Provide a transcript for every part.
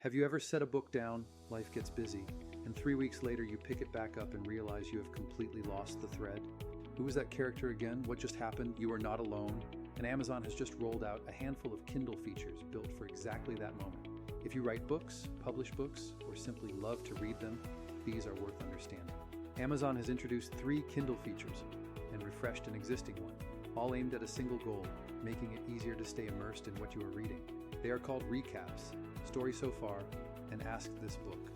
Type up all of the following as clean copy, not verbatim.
Have you ever set a book down, life gets busy, and 3 weeks later you pick it back up and realize you have completely lost the thread? Who was that character again? What just happened? You are not alone. And Amazon has just rolled out a handful of Kindle features built for exactly that moment. If you write books, publish books, or simply love to read them, these are worth understanding. Amazon has introduced 3 Kindle features and refreshed an existing one, all aimed at a single goal, making it easier to stay immersed in what you are reading. They are called Recaps, Story So Far, and Ask This Book.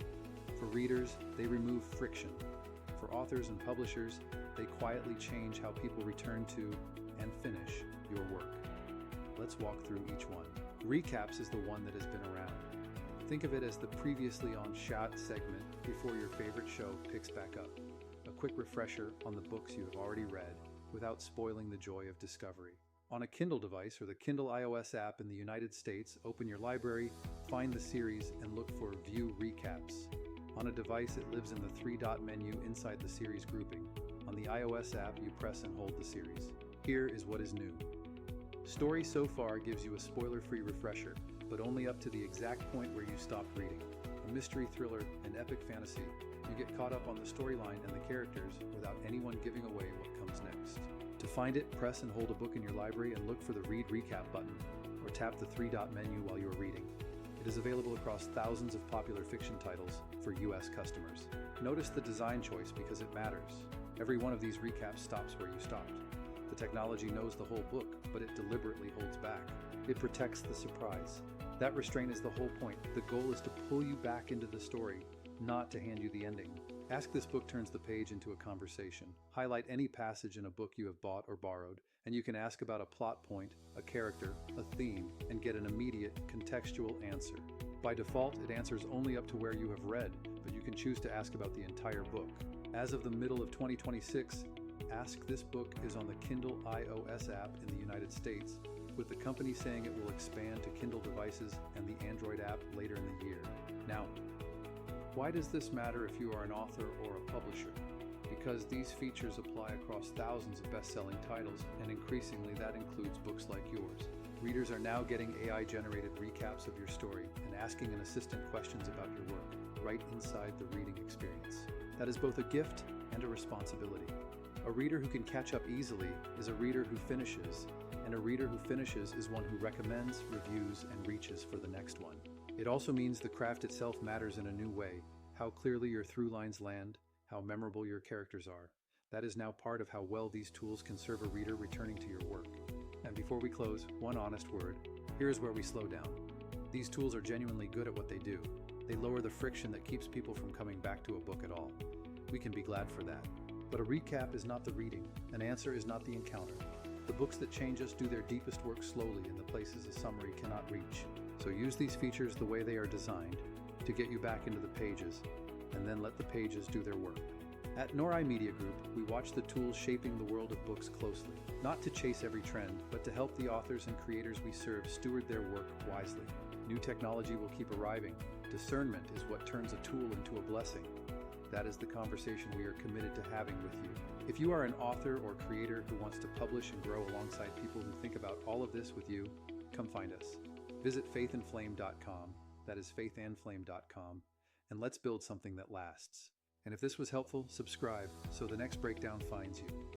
For readers, they remove friction. For authors and publishers, they quietly change how people return to and finish your work. Let's walk through each one. Recaps is the one that has been around. Think of it as the previously on shot segment before your favorite show picks back up. A quick refresher on the books you have already read without spoiling the joy of discovery. On a Kindle device or the Kindle iOS app in the United States, open your library, find the series, and look for View Recaps. On a device, it lives in the 3-dot menu inside the series grouping. On the iOS app, you press and hold the series. Here is what is new. Story So Far gives you a spoiler-free refresher, but only up to the exact point where you stopped reading. A mystery thriller, an epic fantasy. You get caught up on the storyline and the characters without anyone giving away what comes next. To find it, press and hold a book in your library and look for the Read Recap button, or tap the 3-dot menu while you are reading. It is available across thousands of popular fiction titles for US customers. Notice the design choice because it matters. Every one of these recaps stops where you stopped. The technology knows the whole book, but it deliberately holds back. It protects the surprise. That restraint is the whole point. The goal is to pull you back into the story, not to hand you the ending. Ask This Book turns the page into a conversation. Highlight any passage in a book you have bought or borrowed, and you can ask about a plot point, a character, a theme, and get an immediate, contextual answer. By default, it answers only up to where you have read, but you can choose to ask about the entire book. As of the middle of 2026, Ask This Book is on the Kindle iOS app in the United States, with the company saying it will expand to Kindle devices and the Android app later in the year. Now, why does this matter if you are an author or a publisher? Because these features apply across thousands of best-selling titles, and increasingly that includes books like yours. Readers are now getting AI-generated recaps of your story and asking an assistant questions about your work, right inside the reading experience. That is both a gift and a responsibility. A reader who can catch up easily is a reader who finishes, and a reader who finishes is one who recommends, reviews, and reaches for the next one. It also means the craft itself matters in a new way. How clearly your through lines land, how memorable your characters are. That is now part of how well these tools can serve a reader returning to your work. And before we close, one honest word. Here is where we slow down. These tools are genuinely good at what they do. They lower the friction that keeps people from coming back to a book at all. We can be glad for that. But a recap is not the reading. An answer is not the encounter. The books that change us do their deepest work slowly in the places a summary cannot reach. So use these features the way they are designed to get you back into the pages, and then let the pages do their work. At Nori Media Group, we watch the tools shaping the world of books closely, not to chase every trend, but to help the authors and creators we serve steward their work wisely. New technology will keep arriving. Discernment is what turns a tool into a blessing. That is the conversation we are committed to having with you. If you are an author or creator who wants to publish and grow alongside people who think about all of this with you, come find us. Visit faithandflame.com, that is faithandflame.com, and let's build something that lasts. And if this was helpful, subscribe so the next breakdown finds you.